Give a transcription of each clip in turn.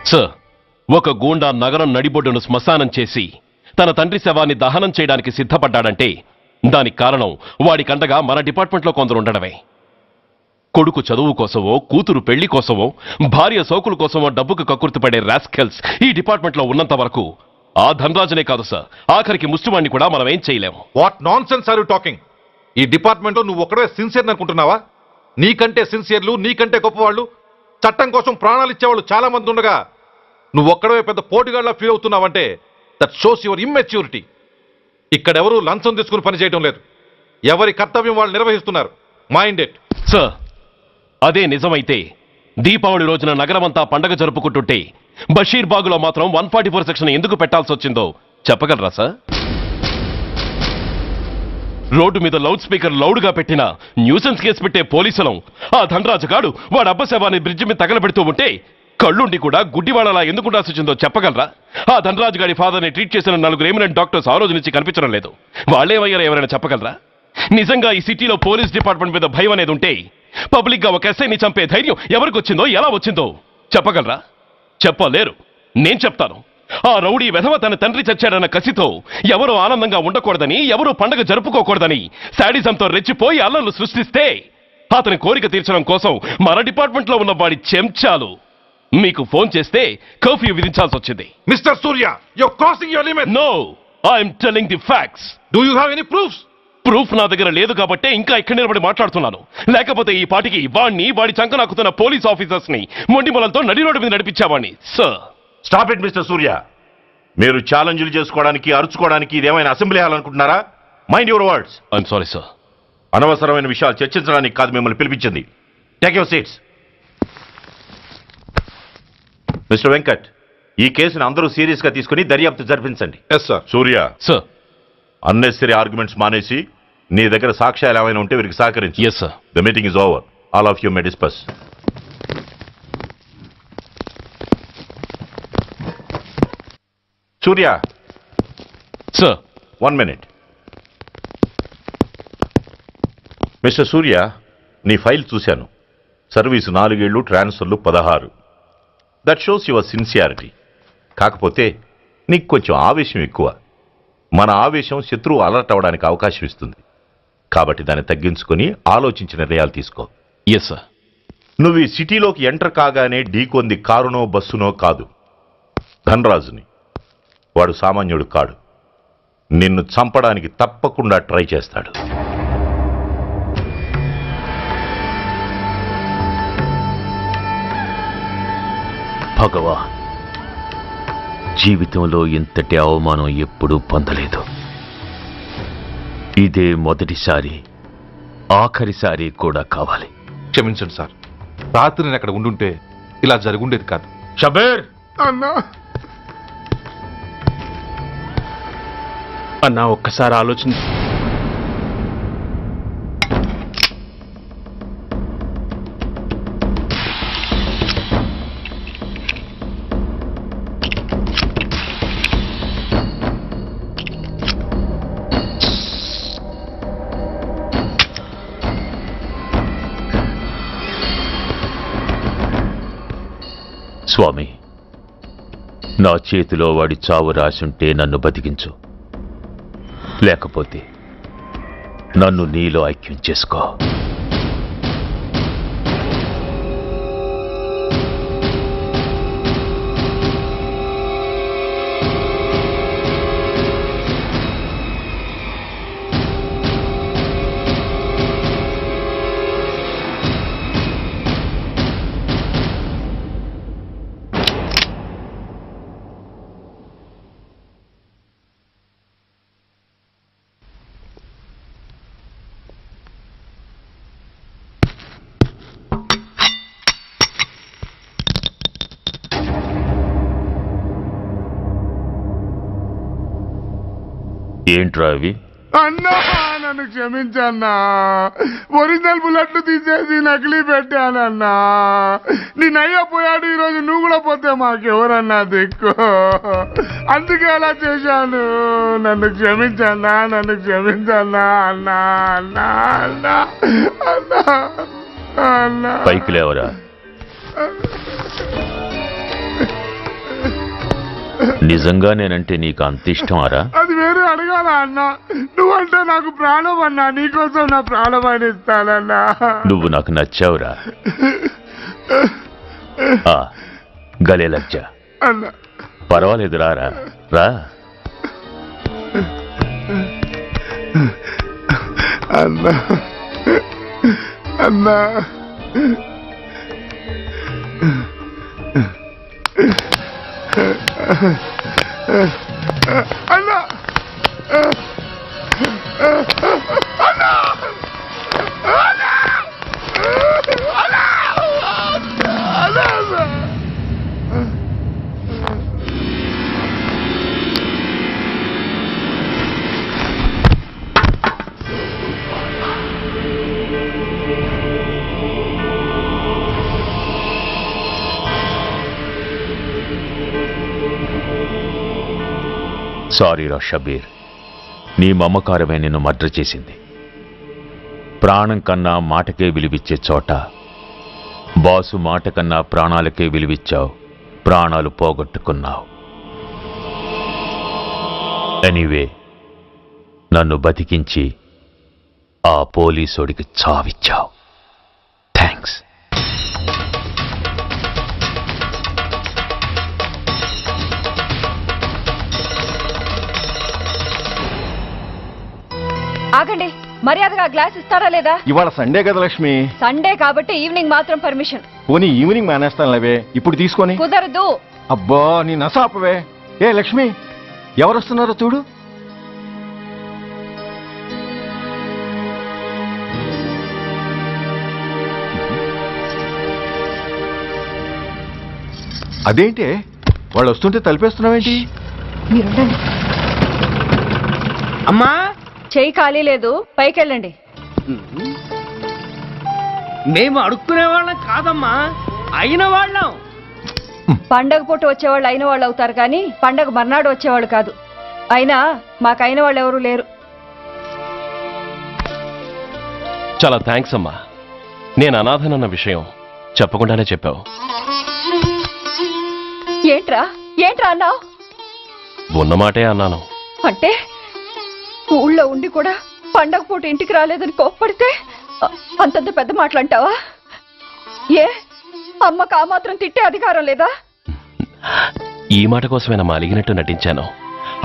Sir, ఒక గూండా నగరం నడిబొడ్డును శ్మశానం చేసి తన తండ్రి శవాన్ని దహనం చేయడానికి సిద్ధపడ్డాడంటే దానికి కారణం వాడికండగా మన డిపార్ట్మెంట్లో కొందరు ఉండడమే. కొడుకు చదువు కోసమో, కూతురు పెళ్లి కోసమో, భార్య సోకుల కోసమో డబ్బుకు కక్కుర్తిపడే రాస్కెల్స్ ఈ డిపార్ట్మెంట్లో ఉన్నంత వరకు ఆ ధనరాజునే కాదు సార్, ఆఖరికి ముష్టివాణ్ణి కూడా మనం ఏం చేయలేము. What nonsense are you talking? ఈ డిపార్ట్మెంట్లో నువ్వు ఒక్కడే సిన్సియర్ అనుకుంటున్నావా? నీకంటే సిన్సియర్లు, నీకంటే గొప్పవాళ్ళు, చట్టం కోసం ప్రాణాలు ఇచ్చేవాళ్ళు చాలా మంది ఉండగా నువ్వు ఒక్కడే పెద్ద పోటీగాళ్ళ ఫీల్ అవుతున్నావంటే దట్ షోస్ యువర్ ఇమ్మెచ్యూరిటీ. ఇక్కడెవరూ లంచం తీసుకుని పనిచేయడం లేదు. ఎవరి కర్తవ్యం వాళ్ళు నిర్వహిస్తున్నారు. Mind it. సార్, అదే నిజమైతే దీపావళి రోజున నగరమంతా పండగ జరుపుకుంటుంటే బషీర్ బాగులో మాత్రం 144 సెక్షన్ ఎందుకు పెట్టాల్సి వచ్చిందో చెప్పగలరా సార్? రోడ్డు మీద లౌడ్ స్పీకర్ లౌడ్గా పెట్టిన న్యూసెన్స్ కేసు పెట్టే పోలీసులం ఆ ధనరాజు గాడు వాడు అబ్బ శవాన్ని బ్రిడ్జి మీద తగలబెడుతూ ఉంటే కళ్ళుండి కూడా గుడ్డివాళ్ళలా ఎందుకు ఉండాల్సి వచ్చిందో చెప్పగలరా? ఆ ధనరాజు గాడి ఫాదర్ని ట్రీట్ చేసిన 4 ఎమినెంట్ డాక్టర్స్ ఆ రోజు నుంచి కనిపించడం లేదు. వాళ్ళేమయ్యారో ఎవరైనా చెప్పగలరా? నిజంగా ఈ సిటీలో పోలీస్ డిపార్ట్మెంట్ మీద భయం అనేది ఉంటే పబ్లిక్ గా ఒక ఎస్ఐని చంపే ధైర్యం ఎవరికి వచ్చిందో, ఎలా వచ్చిందో చెప్పగలరా? చెప్పలేరు. నేను చెప్తాను. ఆ రౌడీ వెధవ తన తండ్రి చచ్చాడన్న కసితో ఎవరూ ఆనందంగా ఉండకూడదని, ఎవరూ పండగ జరుపుకోకూడదని శాడిజంతో రెచ్చిపోయి అల్లర్లు సృష్టిస్తే అతని కోరిక తీర్చడం కోసం మన డిపార్ట్మెంట్ లో ఉన్న వాడి చెంచాలు మీకు ఫోన్ చేస్తే కర్ఫ్యూ విధించాల్సి వచ్చింది. Mister Surya, you're crossing your limit. No, I'm telling the facts. Do you have any proofs? Proof నా దగ్గర లేదు కాబట్టే ఇంకా ఇక్కడ నిలబడి మాట్లాడుతున్నాను. లేకపోతే ఈ పాటికి వాడి చంకనాకుతున్న పోలీస్ ఆఫీసర్స్ ని మొండి మొలంతో నడి రోడ్డు మీద నడిపించావాణ్ణి. Sir, stop it mister Surya. మీరు ఛాలెంజ్లు చేసుకోవడానికి, అరుచుకోవడానికి ఇదేమైనా అసెంబ్లీ హాల్ అనుకుంటున్నారా? Mind your words. I'm sorry sir. అనవసరమైన విషయాలు చర్చించడానికి కాదు మిమ్మల్ని పిలిపించింది. Take your seats. Mister Venkat, ఈ కేసును అందరూ సీరియస్ గా తీసుకుని దర్యాప్తు జరిపించండి. Yes sir. Surya, sir, unnecessary arguments మానేసి నీ దగ్గర సాక్ష్యాలు ఏమైనా ఉంటే వీరికి సహకరించు. Yes sir. The meeting is over. All of you may discuss. Surya, sir. 1 minute. Mister సూర్య, నీ ఫైల్ చూశాను. సర్వీసు 4 ఏళ్ళు, ట్రాన్స్ఫర్లు 16. That shows your sincerity. కాకపోతే నీకు కొంచెం ఆవేశం ఎక్కువ. మన ఆవేశం శత్రువు అలర్ట్ అవడానికి అవకాశం ఇస్తుంది. కాబట్టి దాన్ని తగ్గించుకొని ఆలోచించి నిర్ణయాలు తీసుకో. Yes sir. నువ్వు ఈ సిటీలోకి ఎంటర్ కాగానే ఢీకొంది కారునో బస్సునో కాదు, ధనరాజుని. వాడు సామాన్యుడు కాడు. నిన్ను చంపడానికి తప్పకుండా ట్రై చేస్తాడు. భగవాన్, జీవితంలో ఇంతటి అవమానం ఎప్పుడూ పొందలేదు. ఇదే మొదటిసారి, ఆఖరిసారి కూడా కావాలి. క్షమించండి సార్. రాత్రి నేను అక్కడ ఉండుంటే ఇలా జరుగుండేది కాదు. షబీర్ అన్నా అన్నా ఒక్కసారి ఆలోచన. స్వామి, నా చేతిలో వాడి చావు రాసుంటే నన్ను బతికించు, లేకపోతే నన్ను నీలో ఐక్యం చేసుకో. ఏంట్రా అవి? అన్నా నన్ను క్షమించన్నా. ఒరిజినల్ బుల్లెట్లు తీసేసి నకిలీ పెట్టానన్నా. నేను అయ్యా పోయాడు, ఈరోజు నువ్వు కూడా పోతే మాకెవరన్నా దిక్కు. అందుకే అలా చేశాను. నన్ను క్షమించన్నా, నన్ను క్షమించన్నా అన్నా. అన్నా అన్నా అన్నా అన్నా. పైకి లేవరా. నిజంగా నేనంటే నీకు అంత ఇష్టం అరా? అది వేరే అడగాల అన్నా. నువ్వంటే నాకు ప్రాణం అన్నా. నీకోసం నా ప్రాణమైన ఇస్తానన్నా. నువ్వు నాకు నచ్చావురా. గలే లజ్జ అన్నా పర్వాలేదు, రారా రా. అన్నా అన్నా అన్నా సారీ రా షబీర్, నీ మమకారమే నిన్ను మర్డర్ చేసింది. ప్రాణం కన్నా మాటకే విలువిచ్చే చోట బాసు మాట కన్నా ప్రాణాలకే విలువిచ్చావు. ప్రాణాలు పోగొట్టుకున్నావు. ఎనీవే, నన్ను బతికించి ఆ పోలీసోడికి చావిచ్చావు. థ్యాంక్స్. ఆగండి, మర్యాదగా గ్లాస్ ఇస్తారా లేదా? ఇవాళ సండే కదా లక్ష్మి. సండే కాబట్టి ఈవినింగ్ మాత్రం పర్మిషన్. పోనీ ఈవినింగ్ మానేస్తాను లేవే, ఇప్పుడు తీసుకొని. కుదరదు. అబ్బా నీ నసాపవే. ఏ లక్ష్మి, ఎవరొస్తున్నారో చూడు. అదేంటి వాళ్ళు వస్తుంటే తలిపేస్తున్నావేంటి? అమ్మా, చెయ్యి ఖాళీ లేదు, పైకెళ్ళండి. మేము అడుక్కునే వాళ్ళం కాదమ్మా, అయిన వాళ్ళం. పండగ పూట వచ్చేవాళ్ళు అయిన వాళ్ళు అవుతారు కానీ పండగ మర్నాడు వచ్చేవాళ్ళు కాదు. అయినా మాకైన వాళ్ళు ఎవరు లేరు. చాలా థ్యాంక్స్ అమ్మా. నేను అనాథనన్న విషయం చెప్పకుండానే చెప్పావు. ఏంట్రా ఏంట్రా అన్నావు? ఉన్నమాటే అన్నాను. అంటే ఊళ్ళో ఉండి కూడా పండగ పూట ఇంటికి రాలేదని కోప్పడితే అంతంత పెద్ద మాటలంటావా? ఏ అమ్మకు ఆ మాత్రం తిట్టే అధికారం లేదా? ఈ మాట కోసమేనమ్మా అలిగినట్టు నటించాను.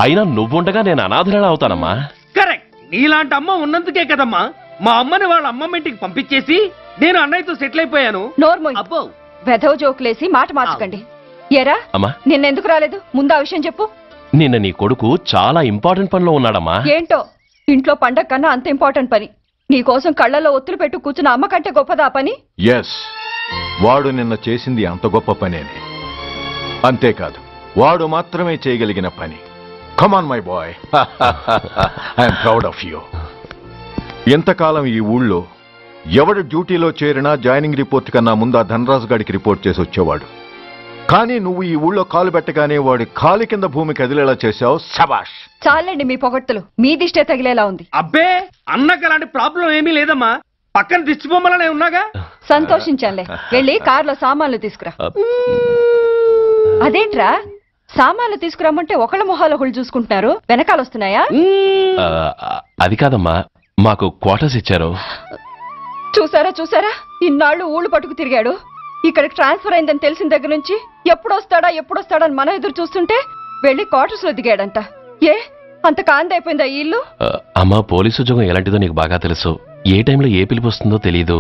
అయినా నువ్వుండగా నేను అనాథనలా అవుతానమ్మా. కరెక్ట్. నీలాంటి అమ్మ ఉన్నందుకే కదమ్మా మా అమ్మని వాళ్ళ అమ్మమ్మ ఇంటికి పంపించేసి నేను అన్నయ్యతో సెటిల్ అయిపోయాను. నోర్మోయ్, అబ్బో, వెధవ జోకులేసి మాట మార్చకండి. ఏరా అమ్మా, నిన్నెందుకు రాలేదు? ముందు ఆ విషయం చెప్పు. నిన్న నీ కొడుకు చాలా ఇంపార్టెంట్ పనిలో ఉన్నాడమ్మా. ఏంటో ఇంట్లో పండగ కన్నా అంత ఇంపార్టెంట్ పని. నీకోసం కళ్ళల్లో ఒత్తులు పెట్టు కూర్చున్న అమ్మ కంటే గొప్పదా పని? ఎస్, వాడు నిన్న చేసింది అంత గొప్ప పనేనే. అంతేకాదు, వాడు మాత్రమే చేయగలిగిన పని. Come on my boy, I'm proud of you. ఎంతకాలం ఈ ఊళ్ళో ఎవడు డ్యూటీలో చేరినా జాయినింగ్ రిపోర్ట్ కన్నా ముందు ఆ ధనరాజు గారికి రిపోర్ట్ చేసి వచ్చేవాడు. కానీ నువ్వు ఈ ఊళ్ళో కాలు పెట్టగానే వాడి కాలి కింద భూమి కదిలేలా చేశావు. శబాష్. చాలండి మీ పొగడ్తలు. మీ దిష్టే తగిలేలా ఉంది. అబ్బే, అన్నకు అలాంటి ప్రాబ్లం ఏమీ లేదమ్మా. పక్కన దిష్టి బొమ్మలనే ఉన్నాగా. సంతోషించాలే. వెళ్ళి కారులో సామాన్లు తీసుకురా. అదేంట్రా, సామాన్లు తీసుకురమ్మంటే ఒకళ్ళ మొహాలు ఒకళ్ళు చూసుకుంటున్నారు, వెనకాల వస్తున్నాయా? అది కాదమ్మా, మాకు క్వార్టర్స్ ఇచ్చారు. చూసారా చూసారా, ఇన్నాళ్ళు ఊళ్ళు పట్టుకు తిరిగాడు. ఇక్కడికి ట్రాన్స్ఫర్ అయిందని తెలిసిన దగ్గర నుంచి ఎప్పుడొస్తాడా అని మనం ఎదురు చూస్తుంటే వెళ్ళి క్వార్టర్స్ లో దిగాడంట. ఏ అంత కాందైపోయిందా ఈ ఇల్లు? అమ్మా, పోలీసు ఉద్యోగం ఎలాంటిదో నీకు బాగా తెలుసు. ఏ టైంలో ఏ పిలుపు వస్తుందో తెలీదు.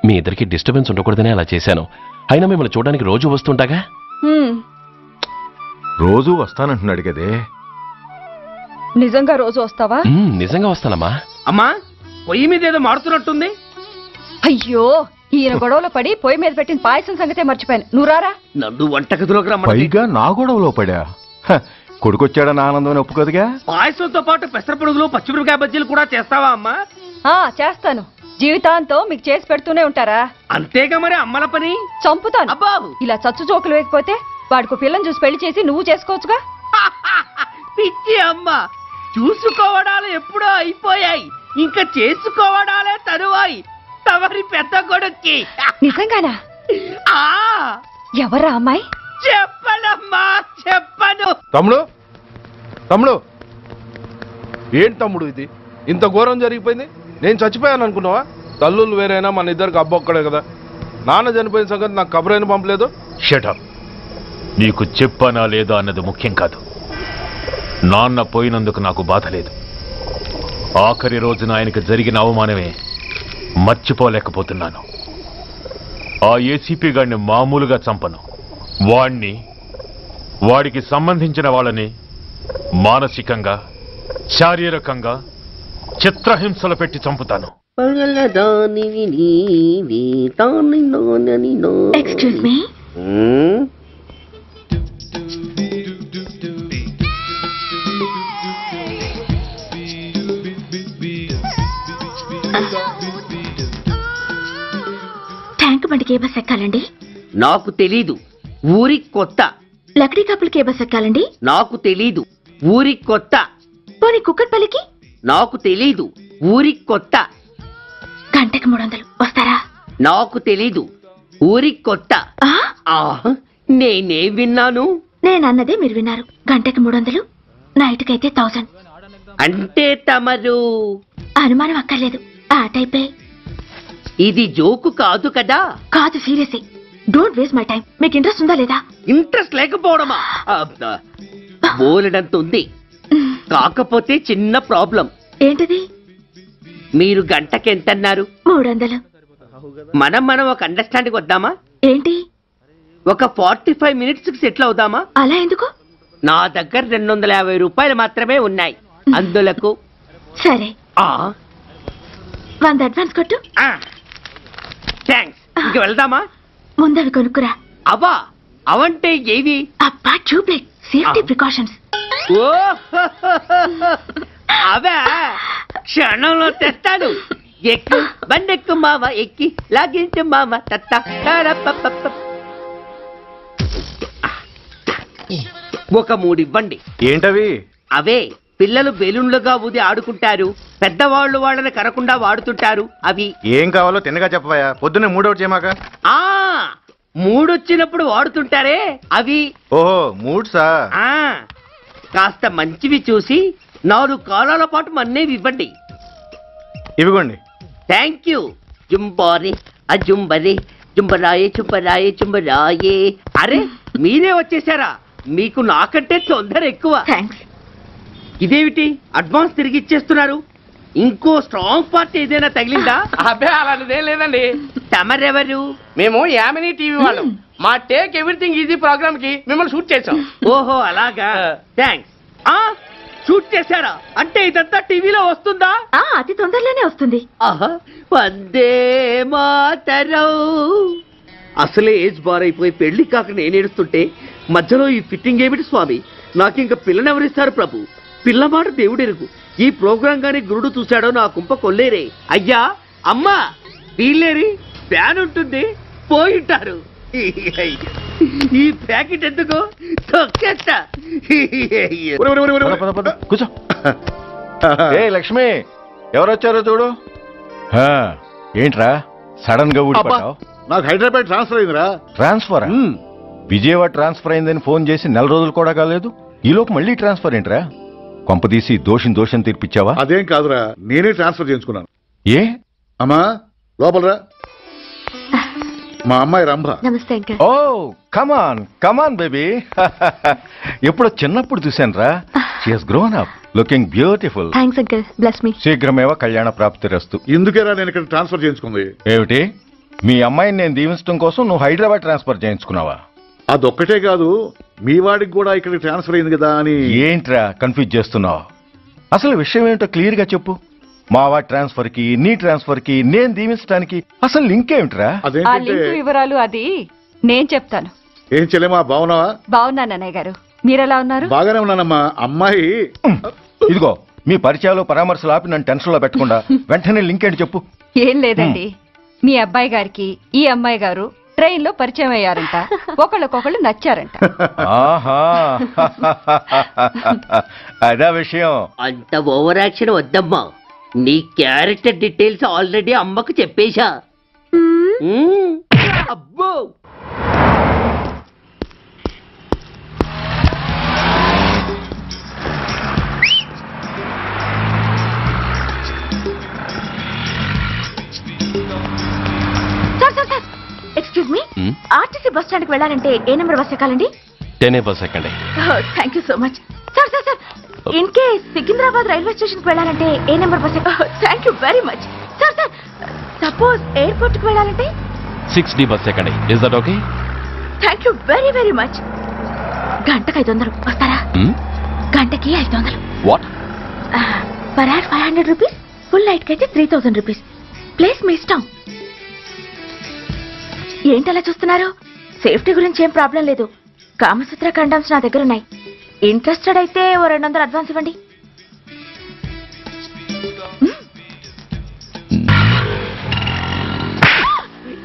మీ ఇద్దరికి డిస్టర్బెన్స్ ఉండకూడదనే అలా చేశాను. అయినా మిమ్మల్ని చూడడానికి రోజు వస్తుంటాగా. రోజు వస్తానంటున్నాడు కదే. నిజంగా రోజు వస్తావా? నిజంగా వస్తానమ్మా. అమ్మా, పొయ్యి మీద ఏదో మాడుతున్నట్టుంది. అయ్యో, ఈయన గొడవలో పడి పొయ్యి మీద పెట్టిన పాయసం సంగతే మర్చిపోయాను. నువ్వు రారా. నన్ను వంటగదిలోకి రమ్మ. పైగా నా గొడవలో పడా. కొడుకొచ్చాడని ఆనందం ఒప్పుకోదుగా. పాయసంతో పాటు పెసరపొడుగులు పచ్చిమిరపకాయ బజ్జీలు కూడా చేస్తావా అమ్మా? చేస్తాను. జీవితాంతం మీకు చేసి పెడుతూనే ఉంటారా? అంతేగా మరి అమ్మల పని. చంపుతాను. అబ్బా, ఇలా చచ్చు జోకులు వేయకపోతే వాడికి పిల్లని చూసి పెళ్లి చేసి నువ్వు చేసుకోవచ్చుగా. పిచ్చి అమ్మ, చూసుకోవడాలు ఎప్పుడో అయిపోయాయి, ఇంకా చేసుకోవడాలే తరువాయి. తమరి పెద్ద కొడుక్కి. నిజంగానా? ఎవరా అమ్మాయి? చెప్పనమ్మా, చెప్పను. తమ్ముడు తమ్ముడు ఏంటి తమ్ముడు ఇది ఇంత ఘోరం జరిగిపోయింది? నేను చచ్చిపోయాను అనుకున్నావా? తల్లులు వేరైనా మన ఇద్దరికి అబ్బొక్కడే కదా. నాన్న చనిపోయిన సంగతి నాకు కబరైన పంపలేదు. షటప్. నీకు చెప్పనా లేదా అన్నది ముఖ్యం కాదు. నాన్న పోయినందుకు నాకు బాధ లేదు. ఆఖరి రోజున ఆయనకు జరిగిన అవమానమే మర్చిపోలేకపోతున్నాను. ఆ ఏసీపీ గారిని మామూలుగా చంపను. వాడికి సంబంధించిన వాళ్ళని మానసికంగా, శారీరకంగా చిత్రహింసలు పెట్టి చంపుతాను. Excuse me. ట్యాంక్ బండికి ఏ బస్ ఎక్కాలండి? నాకు తెలీదు, ఊరి కొత్త. లక్డీ కప్పులకి ఏ బస్ ఎక్కాలండి? నాకు తెలీదు, ఊరి కొత్త. పోనీ కుక్కట్పల్లికి? నాకు తెలీదు, ఊరి కొత్త. గంటకి 300 వస్తారా? నాకు తెలీదు, ఊరి కొత్త. నేనే విన్నాను. నేనన్నదే మీరు విన్నారు. గంటకి 300, నైట్కైతే 1000. అంటే తమరు అనుమానం అక్కర్లేదు, ఆ టైపే. ఇది జోకు కాదు కదా? కాదు, serious. Don't waste my time. మీకు ఇంట్రెస్ట్ ఉందా లేదా? ఇంట్రెస్ట్ లేకపోవడమా? బోలెడంత ఉంది. కాకపోతే చిన్న ప్రాబ్లం. ఏంటిది? మీరు గంటకి ఎంతన్నారు? 300. మనం ఒక అండర్స్టాండింగ్ వద్దామా? ఏంటి? ఒక 45 మినిట్స్ కి సెటిల్ అవుదామా? అలా ఎందుకు? నా దగ్గర 250 రూపాయలు మాత్రమే ఉన్నాయి. అందులకు సరే, 100 అడ్వాన్స్ కొట్టు. థ్యాంక్స్. ఇంక వెళ్దామా? ముందవి కొనుక్కురా. అవా? అవంటే ఏవి? అబ్బా, ట్యూబ్లైట్, సేఫ్టీ ప్రికాషన్స్. ఓ అవా? క్షణంలో తెస్తాను. ఎక్కు, బండెక్కు మామ, ఎక్కి లాగించు మామ. ఒక 3 ఇవ్వండి. ఏంటవి? అవే పిల్లలు బెలూన్లుగా ఊది ఆడుకుంటారు, పెద్దవాళ్ళు వాళ్ళని కరకుండా వాడుతుంటారు. అవి ఏం కావాలో తిన్నగా చెప్పవా. పొద్దున్నే 3 చేయమాక. 3 వచ్చినప్పుడు వాడుతుంటారే అవి. ఓహో, 3సా? కాస్త మంచివి చూసి 4 కాలాల పాటు మన్నేవి ఇవ్వండి. ఇవిగోండి. Thank you. జుంబారే అజుంబరే, జుంబరాయే చుంబరాయే చుంబరాయే. అరే, మీరే వచ్చేసారా? మీకు నాకంటే తొందర ఎక్కువ. థ్యాంక్స్. ఇదేమిటి అడ్వాన్స్ తిరిగి ఇచ్చేస్తున్నారు? ఇంకో స్ట్రాంగ్ పార్టీ ఏదైనా తగిలిందా? అబ్బే, అలాంటిదేం లేదండి. తమరెవరు? మేము యామినీ టీవీ వాళ్ళం. మా టేక్ ఎవ్రీథింగ్ ఈజీ ప్రోగ్రామ్ కి మిమ్మల్ని షూట్ చేసాం. ఓహో, అలాగా. థ్యాంక్స్. షూట్ చేశారా? అంటే ఇదంతా టీవీలో వస్తుందా? అతి తొందరలోనే వస్తుంది. వందే మాతరం. అసలే ఏజ్ బార్ అయిపోయి పెళ్లి కాక నేనేడుస్తుంటే మధ్యలో ఈ ఫిట్టింగ్ ఏమిటి స్వామి? నాకింక పిల్లనెవరిస్తారు ప్రభు? పిల్లమాట దేవుడెరుగు. ఈ ప్రోగ్రాం గాని గురుడు చూశాడో నా కుంప కొల్లేరే. అయ్యా, అమ్మా, వీళ్ళేరి ఫ్యాన్ ఉంటుంది, పోయింటారు. ఈ ప్యాకెట్ ఎందుకు తొక్కేస్తా. కూర్చో. ఏ లక్ష్మి, ఎవరొచ్చారో చూడు. ఏంట్రా సడన్ గా ఊడిపడ్డావు? నాకు హైదరాబాద్ ట్రాన్స్ఫర్ అయిందిరా. ట్రాన్స్ఫర్? విజయవాడ ట్రాన్స్ఫర్ అయిందని ఫోన్ చేసి 4 రోజులు కూడా కాలేదు. ఈలోపు మళ్ళీ ట్రాన్స్ఫర్ ఏంట్రా? కొంపదీసి దోషం తీర్పిచ్చావా? అదేం కాదురా, నేనే ట్రాన్స్ఫర్ చేయించుకున్నాను. ఏ? అమ్మా, లోపలరా. మా అమ్మాయి రంభ. నమస్తే అంకల్. ఓ, కమాన్ బేబీ. ఎప్పుడో చిన్నప్పుడు చూశానురా. She has grown up, looking beautiful. Thanks uncle, bless me. శీఘ్రమేవ కళ్యాణ ప్రాప్తిరస్తు. ఇందుకేరా నేను ఇక్కడ ట్రాన్స్ఫర్ చేయించుకుంది. ఏమిటి? మీ అమ్మాయిని నేను దీవించడం కోసం నువ్వు హైదరాబాద్ ట్రాన్స్ఫర్ చేయించుకున్నావా? అదొక్కటే కాదు, మీ వాడికి కూడా ఇక్కడికి ట్రాన్స్ఫర్ అయింది కదా అని. ఏంట్రా కన్ఫ్యూజ్ చేస్తున్నావు? అసలు విషయం ఏంటో క్లియర్ గా చెప్పు. మా వాడి ట్రాన్స్ఫర్ కి నీ ట్రాన్స్ఫర్ కి నేను దీవించడానికి అసలు లింక్ ఏమిట్రా? ఆ లింక్ వివరాలు అది నేను చెప్తాను. ఏం చెల్లెమా, బాగున్నావా? బాగున్నాను అన్నయ్య గారు, మీరెలా ఉన్నారు? బాగానే ఉన్నానమ్మా. అమ్మాయి ఇదిగో, మీ పరిచయాలు పరామర్శలు ఆపి నన్ను టెన్షన్ లో పెట్టకుండా వెంటనే లింక్ ఏంటి చెప్పు. ఏం లేదండి, మీ అబ్బాయి గారికి ఈ అమ్మాయి గారు ట్రైన్ లో పరిచయం అయ్యారంట. ఒకళ్ళకొకళ్ళు నచ్చారంట. ఆహా, అదా విషయం. అంత ఓవర్ యాక్షన్ వద్దమ్మా. నీ క్యారెక్టర్ డీటెయిల్స్ ఆల్రెడీ అమ్మకు చెప్పేశా. అబ్బో, బస్ స్టాండ్కి వెళ్ళాలంటే ఏ నెంబర్ బస్ ఎక్కాలండి? 10A బస్ ఎక్కండి. Thank you so much. Sir sir sir, in case Secunderabad railway స్టేషన్కి వెళ్ళాలంటే ఏ number bus thank you very much. Sir sir, suppose ఎయిర్పోర్ట్కి వెళ్ళాలంటే 6D బస్ ఎక్కండి. Is that okay? Thank you very very much. గంటకి 500 వస్తారా? గంటకి 500. What? Per hour 500 rupees, full night కి అయితే 3000 రూపీస్. ప్లేస్ మీ ఇష్టం. ఏంటలా చూస్తున్నారు? సేఫ్టీ గురించి ఏం ప్రాబ్లం లేదు. కామసూత్ర కండమ్స్ నా దగ్గర ఉన్నాయి. ఇంట్రెస్టెడ్ అయితే ఓ 200 అడ్వాన్స్ ఇవ్వండి.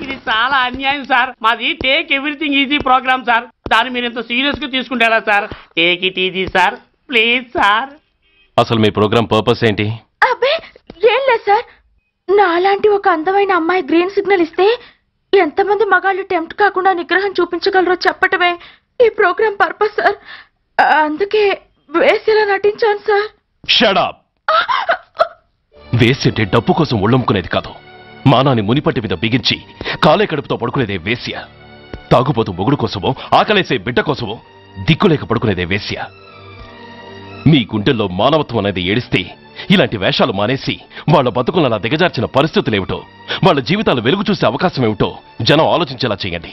ఇది చాలా అన్యాయం సార్. మాది take everything easy programme sir. దాన్ని మీరు ఎంత సీరియస్ గా తీసుకుంటారా sir? Take it easy sir, please sir. అసలు మీ ప్రోగ్రామ్ పర్పస్ ఏంటి? అబ్బే ఏం లేదు సార్. నాలాంటి ఒక అందమైన అమ్మాయి గ్రీన్ సిగ్నల్ ఇస్తే ఎంతమంది మగాళ్ళు టెంప్ట్ కాకుండా నిగ్రహం చూపించగలరో చెప్పటమే ఈ ప్రోగ్రామ్ పర్పస్ సార్. అందుకే వేసేలా నటించాను సార్. Shut up. వేసేంటే డబ్బు కోసం ఒళ్ళొమ్ముకునేది కాదు. మానాన్ని మునిపట్టి మీద బిగించి కాలే కడుపుతో పడుకునేదే వేశ్య. తాగుపోతూ మొగుడు కోసమో ఆకలేసే బిడ్డ కోసమో దిక్కులేక పడుకునేదే వేశ్య. మీ గుండెల్లో మానవత్వం అనేది ఏడిస్తే ఇలాంటి వేషాలు మానేసి వాళ్ళ బతుకులను దిగజార్చిన పరిస్థితులేమిటో, వాళ్ళ జీవితాలు వెలుగు చూసే అవకాశం ఏమిటో జనం ఆలోచించేలా చేయండి.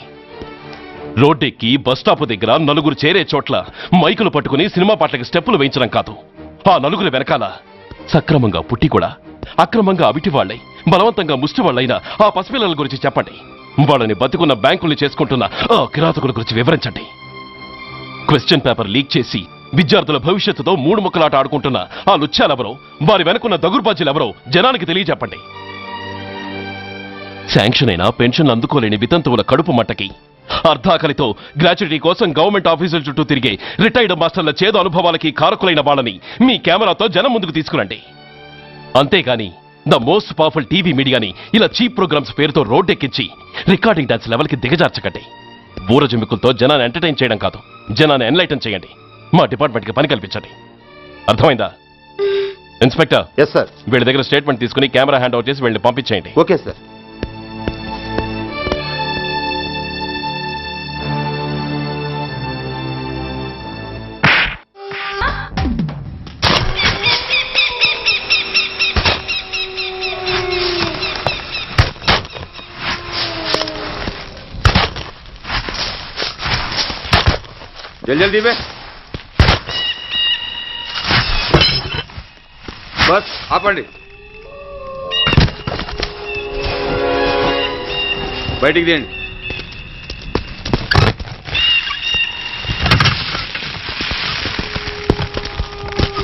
రోడ్డెక్కి బస్టాప్ దగ్గర నలుగురు చేరే చోట్ల మైకులు పట్టుకుని సినిమా పాటలకి స్టెప్పులు వేయించడం కాదు. ఆ నలుగురు వెనకాల సక్రమంగా పుట్టి కూడా అక్రమంగా అవిటి వాళ్ళై బలవంతంగా ముష్టి వాళ్ళైన ఆ పసిపిల్లల గురించి చెప్పండి. వాళ్ళని బతుకున్న బ్యాంకుల్ని చేసుకుంటున్న ఆ కిరాతకుల గురించి వివరించండి. క్వశ్చన్ పేపర్ లీక్ చేసి విద్యార్థుల భవిష్యత్తుతో 3 ముక్కలాట ఆడుకుంటున్న ఆ లుచ్చాలెవరో, వారి వెనుకున్న దగుర్బాజీలెవరో జనానికి తెలియజెప్పండి. శాంక్షన్ అయినా పెన్షన్లు అందుకోలేని వితంతువుల కడుపు మట్టకి, అర్ధాకలితో గ్రాట్యుటీ కోసం గవర్నమెంట్ ఆఫీసుల చుట్టూ తిరిగే రిటైర్డ్ మాస్టర్ల చేదు అనుభవాలకి కారకులైన వాళ్ళని మీ కెమెరాతో జనం ముందుకు తీసుకురండి. అంతేగాని ద మోస్ట్ పవర్ఫుల్ టీవీ మీడియాని ఇలా చీప్ ప్రోగ్రామ్స్ పేరుతో రోడ్డెక్కించి రికార్డింగ్ డాన్స్ లెవెల్కి దిగజార్చకండి. బూరజుమికులతో జనాన్ని ఎంటర్టైన్ చేయడం కాదు, జనాన్ని ఎన్లైటన్ చేయండి. మా డిపార్ట్మెంట్కి పని కల్పించండి. అర్థమైందా? ఇన్స్పెక్టర్. Yes sir. వీళ్ళ దగ్గర స్టేట్మెంట్ తీసుకుని కెమెరా హ్యాండ్ ఓవర్ చేసి వీళ్ళని పంపించేయండి. Okay sir. जल्दी में बस ఆపండి. బయటికి తీయండి.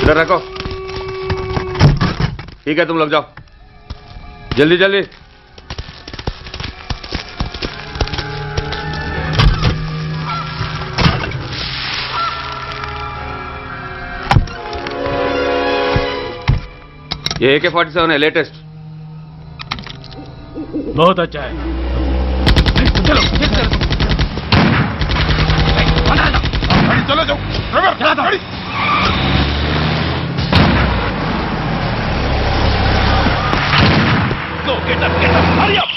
इधर रखो. ठीक है, तुम लोग जाओ जल्दी जल्दी. ये AK-47 है, लेटेस्ट. बहुत अच्छा है. चलो चलो जाओ. Go, get up, hurry up.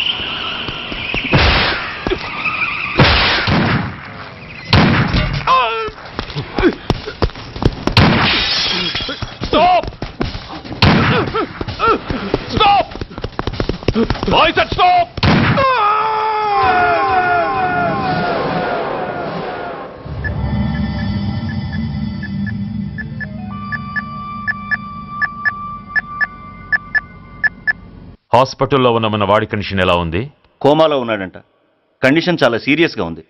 Stop! Stop! I said stop! హాస్పిటల్లో ఉన్న మన వాడి కండిషన్ ఎలా ఉంది? కోమాలో ఉన్నాడంట. కండిషన్ చాలా సీరియస్గా ఉంది.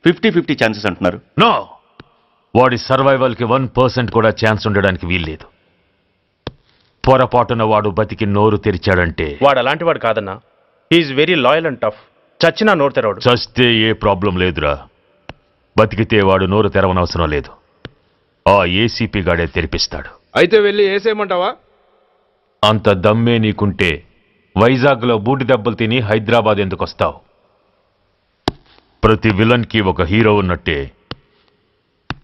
50-50 ఛాన్సెస్ అంటున్నారు. నో, వాడి సర్వైవల్కి 1% కూడా ఛాన్స్ ఉండడానికి వీల్లేదు. పొరపాటున వాడు బతికి నోరు తెరిచాడంటే వాడు అలాంటి వాడు కాదన్నా. He is very loyal and tough. చచ్చినా నోరు తెరవడు. చస్తే ఏ ప్రాబ్లం లేదురా. బతికితే వాడు నోరు తెరవనవసరం లేదు. ఆ ఏసీపీ గాడే తెరిపిస్తాడు. అయితే వెళ్ళి ఏసేయమంటావా? అంత దమ్మే నీకుంటే వైజాగ్లో బూటి దెబ్బలు తిని హైదరాబాద్ ఎందుకు వస్తావు? ప్రతి విలన్కి ఒక హీరో ఉన్నట్టే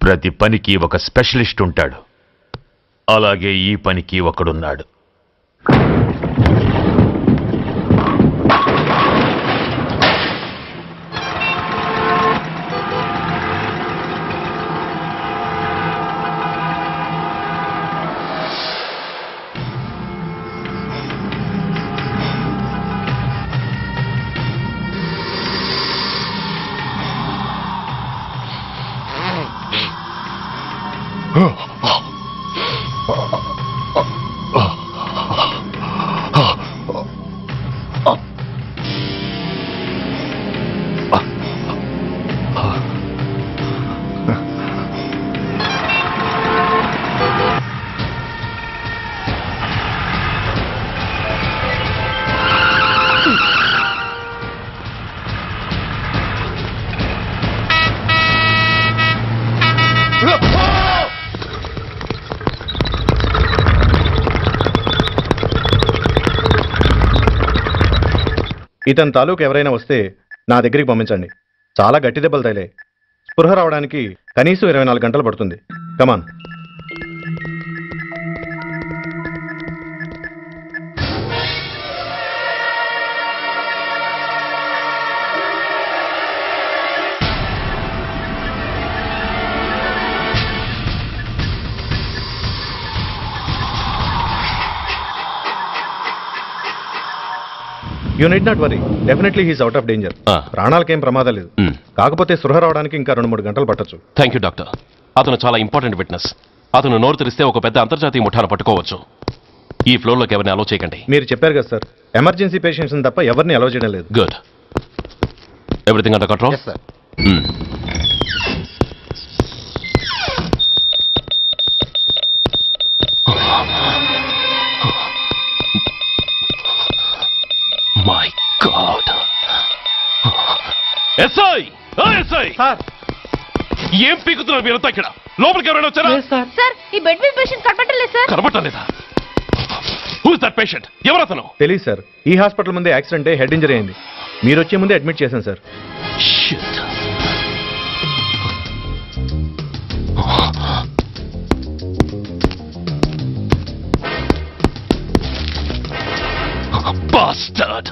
ప్రతి పనికి ఒక స్పెషలిస్ట్ ఉంటాడు. అలాగే ఈ పనికి ఒకడున్నాడు. ఇతని తాలూకు ఎవరైనా వస్తే నా దగ్గరికి పంపించండి. చాలా గట్టి దెబ్బలు తగిలాయి. స్పృహ రావడానికి కనీసం 24 గంటలు పడుతుంది. Come on. You need not worry, definitely he's out of danger. ప్రాణాలకేం ప్రమాదం లేదు. కాకపోతే స్పృహ రావడానికి ఇంకా 2-3 గంటలు పట్టొచ్చు. Thank you doctor. అతను చాలా ఇంపార్టెంట్ విట్నెస్. అతను నోరు తెరిస్తే ఒక పెద్ద అంతర్జాతీయ ముఠాను పట్టుకోవచ్చు. ఈ ఫ్లోర్లోకి ఎవరిని అలో చేయకండి. మీరు చెప్పారు కదా సార్, ఎమర్జెన్సీ పేషెంట్స్ తప్ప ఎవరిని అలో చేయడం లేదు. Good. Everything under control? Sir. My God. SI! SI! ఏం పీకుతున్నారు మీరంతా ఇక్కడ? లోపలికి ఎవరైనా వచ్చారా? సార్, ఈ బెడ్ మీద పేషెంట్ కనబట్టలేదు సార్. కనబట్టలేదా? Who is that patient? ఎవరతను? తెలియదు సార్. ఈ హాస్పిటల్ ముందే యాక్సిడెంట్ హెడ్ ఇంజరీ అయింది. మీరు వచ్చే ముందే అడ్మిట్ చేశాను sir. Bastard!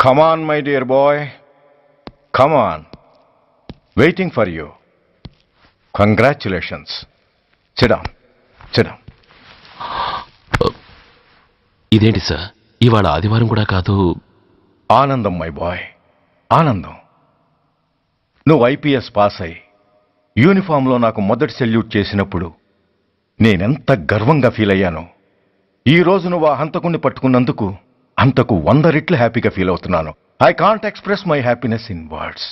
Come on, my dear boy. Come on. Waiting for you. Congratulations. Sit down. సిద్ధం. ఇదేంటి సార్, ఇవాళ ఆదివారం కూడా కాదు. ఆనందం మై బాయ్, ఆనందం. నువ్వు ఐపీఎస్ పాస్ అయి యూనిఫామ్లో నాకు మొదటి సెల్యూట్ చేసినప్పుడు నేనెంత గర్వంగా ఫీల్ అయ్యానో, ఈ రోజు నువ్వు ఆ హంతకుణ్ణి పట్టుకున్నందుకు అంతకు 100 రెట్లు హ్యాపీగా ఫీల్ అవుతున్నాను. I can't express my happiness in words.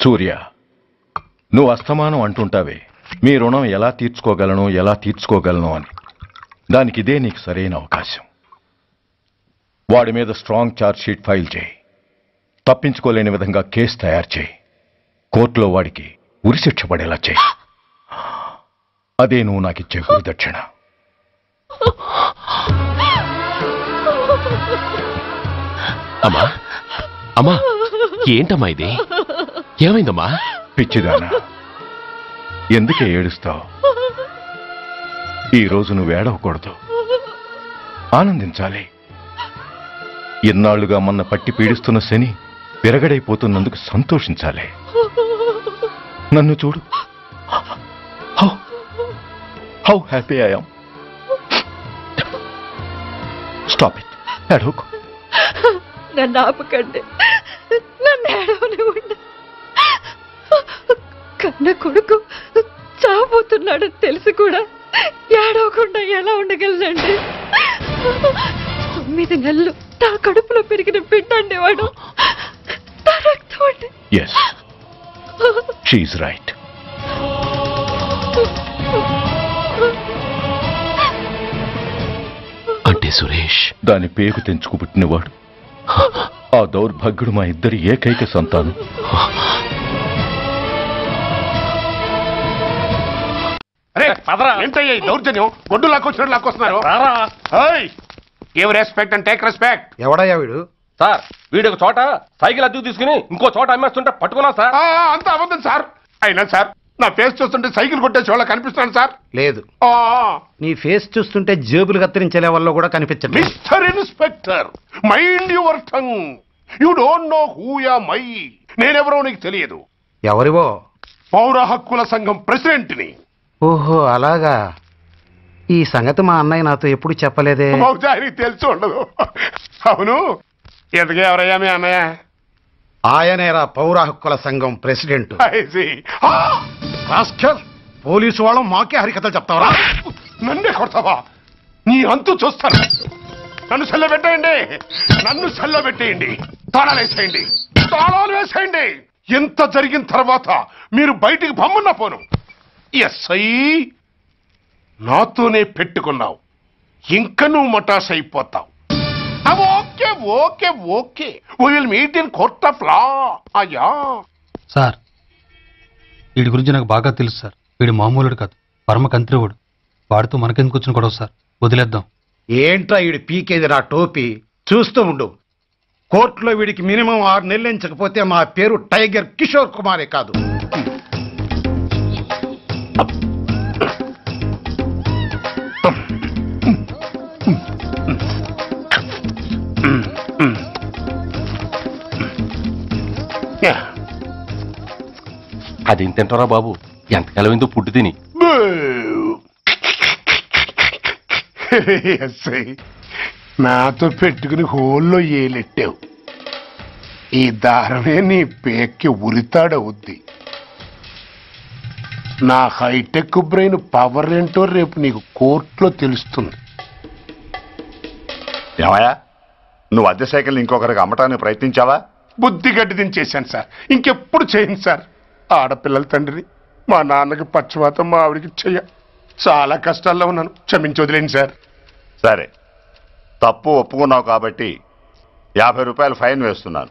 Surya, నువ్వు అస్తమానం అంటుంటావే మీ రుణం ఎలా తీర్చుకోగలను అని. దానికి ఇదే నీకు సరైన అవకాశం. వాడి మీద స్ట్రాంగ్ ఛార్జ్ షీట్ ఫైల్ చేయి. తప్పించుకోలేని విధంగా కేసు తయారు చేయి. కోర్టులో వాడికి ఉరిశిక్ష పడేలా చేయి. అదే నువ్వు నాకిచ్చే గురుదక్షిణ. అమ్మా అమ్మా, ఏంటమ్మా ఇది? ఏమైందమ్మా? పిచ్చిదానా, ఎందుకే ఏడుస్తావు? ఈ రోజు నువ్వు ఏడవకూడదు, ఆనందించాలి. ఎన్నాళ్లుగా మన పట్టి పీడిస్తున్న శని విరగడైపోతున్నందుకు సంతోషించాలి. నన్ను చూడు, how happy I am. Stop it, ఏడవకు. నన్ను ఆపకండి, నన్ను ఏడవనివ్వండి. కన్న కొడుకు చావబోతున్నాడని తెలిసి కూడా ఏడవకుండా ఎలా ఉండగలనండి? 9 నెలలు నా కడుపులో పెరిగిన బిడ్డ అండి వాడు. నా రక్తం అండి. Yes, she is right. అంటే సురేష్ దాని పేగు తెంచుకు పుట్టినవాడు. ఆ దౌర్భాగ్యుడు మా ఇద్దరి ఏకైక సంతానం. ఏంటయ్యా ఈ దౌర్జన్యం? గొడ్డు లాక్కొచ్చినట్టు లాక్కొస్తున్నారు. Give respect and take respect. ఎవడయ్యా వీడు? సార్, వీడు ఒక చోట సైకిల్ అద్దెకు తీసుకుని ఇంకో చోట అమ్మేస్తుంటే పట్టుకున్నాం సార్. అంతా అబద్ధం సార్. అయినా సార్, నా ఫేస్ చూస్తుంటే సైకిల్ కొట్టేసి వాళ్ళ కనిపిస్తున్నాను సార్. లేదు, నీ ఫేస్ చూస్తుంటే జేబులు కత్తిరించే లెవెల్లో కూడా కనిపించదు. Mister inspector, mind your tongue. You don't know who am I. నేనెవరో నీకు తెలియదు. ఎవరివో? పౌర హక్కుల సంఘం ప్రెసిడెంట్ ని. ఓహో, అలాగా. ఈ సంగతి మా అన్నయ్య నాతో ఎప్పుడు చెప్పలేదే. బహుశా ఆయనకి తెలిసి ఉండదు. అవును, ఎదుగే ఎవరయ్యా మీ అన్నయ్య? ఆయనేరా పౌర హక్కుల సంఘం ప్రెసిడెంట్. పోలీసు వాళ్ళం మాకే హరికథలు చెప్తావరా? నన్నే కొడతావా? నీ అంతు చూస్తాను. నన్ను సెల్ల పెట్టేయండి, నన్ను సెల్ల పెట్టేయండి. తాళాలు వేసేయండి, తాళాలు వేసేయండి. ఎంత జరిగిన తర్వాత మీరు బయటికి పమ్మున్న పోను. ఎస్ఐ, నాతోనే పెట్టుకున్నావు, ఇంకా నువ్వు మటాస్ అయిపోతావు. Okay okay okay, we will meet in court of law. అయ్యా సార్, వీడి గురించి నాకు బాగా తెలుసు సార్. వీడు మామూలుడు కాదు, పరమ కంత్రివుడు. వాడితో మనకెందుకు వచ్చిన గొడవ సార్? వదిలేద్దాం. ఏంట్రా వీడి పీకేది నా టోపీ? చూస్తూ ఉండు. కోర్టులో వీడికి మినిమం 6 నెలలు ఎంచకపోతే మా పేరు టైగర్ కిషోర్ కుమారే కాదు. అదేం తింటారా బాబు? ఎంతకాలం ఏందో పుట్టు తిని. ఎస్ఐ, నాతో పెట్టుకుని హోల్లో ఏలెట్టావు. ఈ దారమే నీ పేక్కి ఉరితాడవుద్ది. నా హైటెక్ బ్రెయిన్ పవర్ ఏంటో రేపు నీకు కోర్టులో తెలుస్తుంది. ఏమయ్యా, నువ్వు అద్దె సైకిల్ ఇంకొకరికి అమ్మటానికి ప్రయత్నించావా? బుద్ధి గడ్డి దించేశాను సార్, ఇంకెప్పుడు చేయను సార్. ఆడపిల్లల తండ్రిని, మా నాన్నకి పక్షవాతం, మా ఆవిడికి చెయ్య. చాలా కష్టాల్లో ఉన్నాను, క్షమించి వదిలేండి సార్. సరే, తప్పు ఒప్పుకున్నావు కాబట్టి 50 రూపాయలు ఫైన్ వేస్తున్నాను.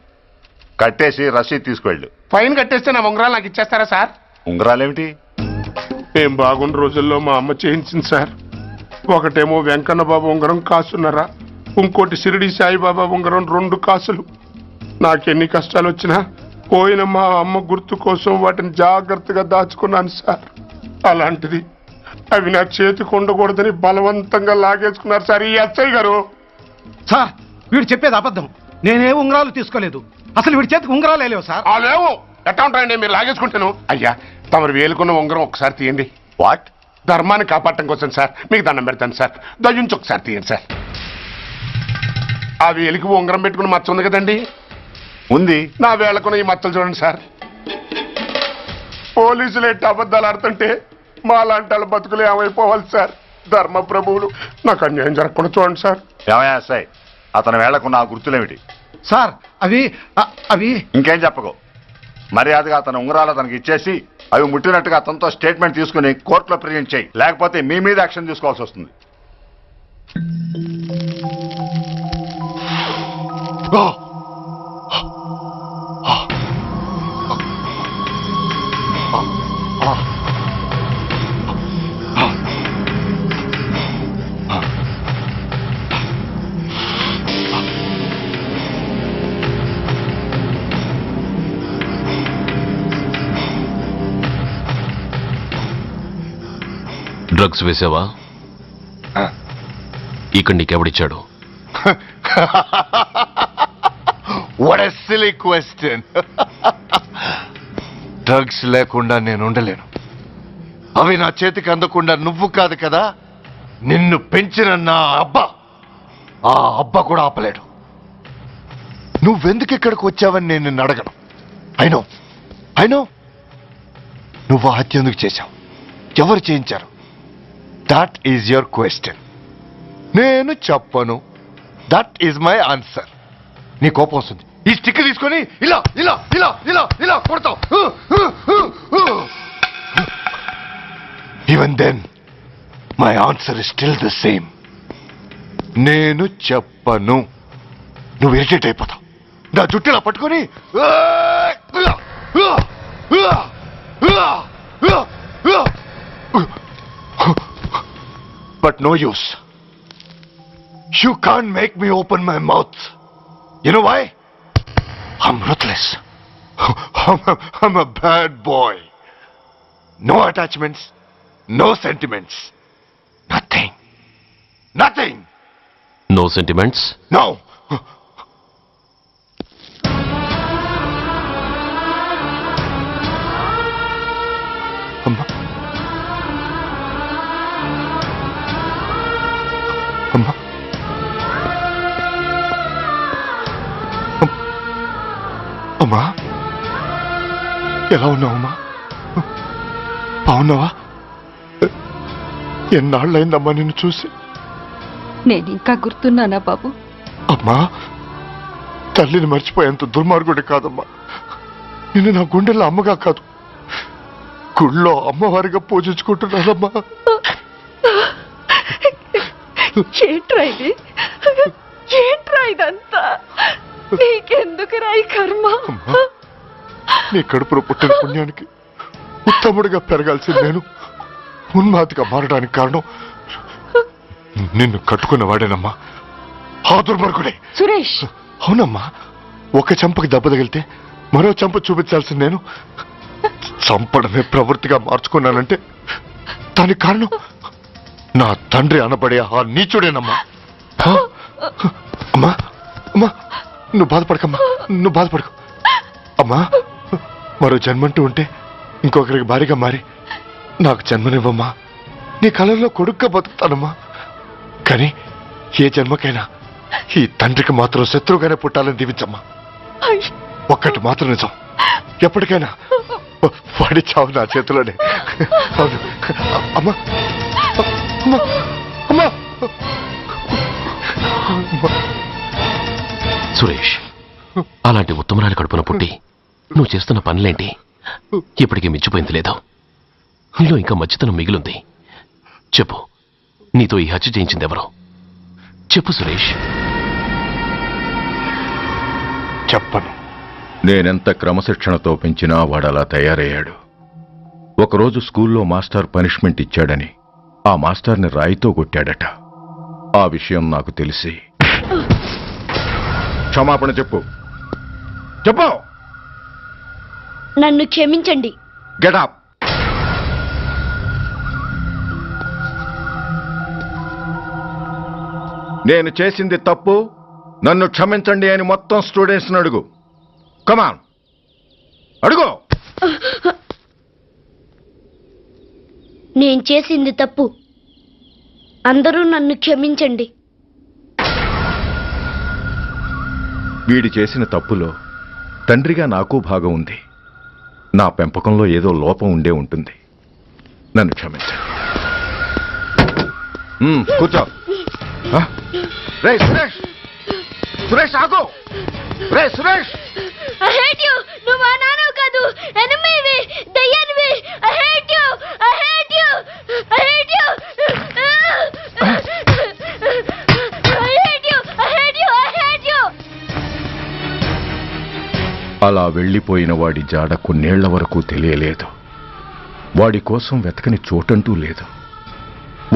కట్టేసి రసీదు తీసుకువెళ్ళు. ఫైన్ కట్టేస్తే నా ఉంగరాలు నాకు ఇచ్చేస్తారా సార్? ఉంగరాలేమిటి? ఏం బాగున్న రోజుల్లో మా అమ్మ చేయించింది సార్. ఒకటేమో వెంకన్న బాబు ఉంగరం కాసున్నరా, ఇంకోటి షిరిడి సాయిబాబా ఉంగరం 2 కాసులు. నాకెన్ని కష్టాలు వచ్చినా పోయిన మా అమ్మ గుర్తు కోసం వాటిని జాగ్రత్తగా దాచుకున్నాను సార్. అలాంటిది అవి నా చేతికి ఉండకూడదని బలవంతంగా లాగేసుకున్నారు సార్ ఈ ఎస్ఐ గారు. సార్, వీడు చెప్పేది అబద్ధం. నేనే ఉంగరాలు తీసుకోలేదు. అసలు వీడి చేతికి ఉంగరాలు లేవు సార్. లేవు, ఎట్టా ఉంటాయండి మీరు లాగేసుకుంటాను. అయ్యా, తమరు వేలుకున్న ఉంగరం ఒకసారి తీయండి. వాట్? ధర్మాన్ని కాపాడటం కోసం సార్, మీకు దండం పెడతాను సార్. దయ్యుంచి ఒకసారి తీయండి సార్. ఆ వేలికి ఉంగరం పెట్టుకుని మచ్చ ఉంది కదండి, ఉంది. నా వేళకున్న ఈ మచ్చలు చూడండి సార్. పోలీసులు ఎట్టి అబద్ధాలు ఆడుతుంటే మా లాంటి వాళ్ళ బతుకులు ఏమైపోవాలి సార్? ధర్మ ప్రభువులు, నాకు అన్యాయం జరగకుండా చూడండి సార్. ఏమయ్యా సార్, అతని వేళకున్న ఆ గుర్తులేమిటి? సార్ అవి ఇంకేం చెప్పకు. మర్యాదగా అతని ఉంగరాలు అతనికి ఇచ్చేసి అవి ముట్టినట్టుగా అతనితో స్టేట్మెంట్ తీసుకుని కోర్టులో ప్రజెంట్ చేయి, లేకపోతే మీ మీద యాక్షన్ తీసుకోవాల్సి వస్తుంది. డ్రగ్స్ వేసావా? ఇక్కడ నీకెవడిచ్చాడు? What a silly question. Drugs లేకుండా నేను ఉండలేను. అవి నా చేతికి అందకుండా నువ్వు కాదు కదా, నిన్ను పెంచిన నా అబ్బా, ఆ అబ్బా కూడా ఆపలేడు. నువ్వెందుకు ఇక్కడికి వచ్చావని నేను నిన్ను అడగను. అయినో నువ్వు హత్య ఎందుకు చేశావు, ఎవరు చేయించారు? That is your question. నేను చెప్పను. That is my answer. నీ కోపం వస్తుంది, ఈ స్టిక్ తీసుకొని ఇలా ఇలా ఇలా ఇలా ఇలా కొడతావు. Even then my answer is still the same. నేను చెప్పను. నువ్వు ఇరిటేట్ అయిపోతావు. నా జుట్టులా పట్టుకొని but no use. You can't make me open my mouth. You know why? I'm ruthless. I'm a bad boy. No attachments, no sentiments. Nothing. No sentiments? No. అమ్మా, ఎలా ఉన్నావమ్మా? బాగున్నావా? ఎన్నాళ్ళైందమ్మా నిన్ను చూసి? నేను ఇంకా గుర్తున్నానా బాబు? అమ్మా, తల్లిని మర్చిపోయేంత దుర్మార్గుడి కాదమ్మా. నిన్ను నా గుండెల్లో అమ్మగా కాదు, గుళ్ళో అమ్మవారిగా పూజించుకుంటున్నానమ్మా. ఏంట్రా ఇదంతా? నీకెందుకు రాయి కర్మ? నీ కడుపులో పుట్టిన పుణ్యానికి ఉత్తముడిగా పెరగాల్సింది నేను ఉన్మాదిగా మారడానికి కారణం నిన్ను కట్టుకున్నవాడేనమ్మా, ఆ దుర్మార్గుడే సురేష్. అవునమ్మా, ఒక చెంపకి దెబ్బ తగిలితే మరో చెంప చూపించాల్సింది నేను చంపడమే ప్రవృత్తిగా మార్చుకున్నానంటే దానికి కారణం నా తండ్రి అనబడే ఆ నీచుడేనమ్మా. అమ్మా అమ్మా, నువ్వు బాధపడకమ్మా, నువ్వు బాధపడకు అమ్మా. మరో జన్మంటూ ఉంటే ఇంకొకరికి భారీగా మారి నాకు జన్మనివ్వమ్మా. నీ కళల్లో కొడుగ్గా బతుకుతానమ్మా. కానీ ఏ జన్మకైనా ఈ తండ్రికి మాత్రం శత్రువుగానే పుట్టాలని దీవించమ్మా. ఒక్కటి మాత్రం నిజం, ఎప్పటికైనా వాడి చావు నా చేతిలోనే. అవును అమ్మా అమ్మా అమ్మా. సురేష్, అలాంటి ఉత్తమరాలి కడుపున పుట్టి నువ్వు చేస్తున్న పనులేంటి? ఇప్పటికీ మించిపోయింది లేదు. నీలో ఇంకా మంచితనం మిగిలింది. చెప్పు, నీతో ఈ హత్య చేయించింది ఎవరు? చెప్పు సురేష్. చెప్పను. నేనెంత క్రమశిక్షణతో పెంచినా వాడలా తయారయ్యాడు. ఒకరోజు స్కూల్లో మాస్టర్ పనిష్మెంట్ ఇచ్చాడని ఆ మాస్టర్ని రాయితో కొట్టాడట. ఆ విషయం నాకు తెలిసి క్షమాపణ చెప్పు. చెప్పు. నన్ను క్షమించండి. Get up. నేను చేసింది తప్పు, నన్ను క్షమించండి అని మొత్తం స్టూడెంట్స్ని అడుగు. కమాన్, అడుగు. నేను చేసింది తప్పు. అందరూ నన్ను క్షమించండి. వీడి చేసిన తప్పులో తండ్రిగా నాకు భాగం ఉంది. నా పెంపకంలో ఏదో లోపం ఉండే ఉంటుంది. నన్ను క్షమించండి. కూర్చో. రే సురేష్, సురేష్ ఆగు. రే సురేష్, I hate you. నువ్వు మా నాన్నవు కాదు, ఎనిమివి, దయ్యానివి. I hate you. I hate you. I hate you. I hate you. I hate you. I hate you. అలా వెళ్ళిపోయిన వాడి జాడ కొన్నేళ్ల వరకు తెలియలేదు. వాడి కోసం వెతకని చోటంటూ లేదు.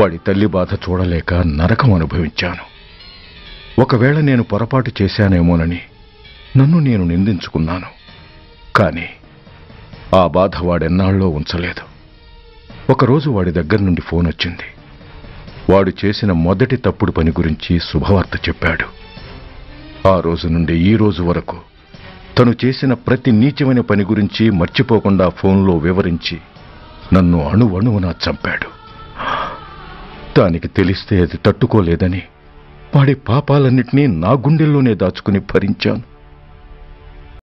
వాడి తల్లి బాధ చూడలేక నరకం అనుభవించాను. ఒకవేళ నేను పొరపాటు చేశానేమోనని నన్ను నేను నిందించుకున్నాను. కానీ ఆ బాధ వాడెన్నాళ్ళో ఉంచలేదు. ఒకరోజు వాడి దగ్గర నుండి ఫోన్ వచ్చింది. వాడు చేసిన మొదటి తప్పుడు పని గురించి శుభవార్త చెప్పాడు. ఆ రోజు నుండి ఈ రోజు వరకు తను చేసిన ప్రతి నీచమైన పని గురించి మర్చిపోకుండా ఫోన్లో వివరించి నన్ను అణువణువునా చంపాడు. దానికి తెలిస్తే అది తట్టుకోలేదని వాడి పాపాలన్నిటినీ నా గుండెల్లోనే దాచుకుని భరించాను.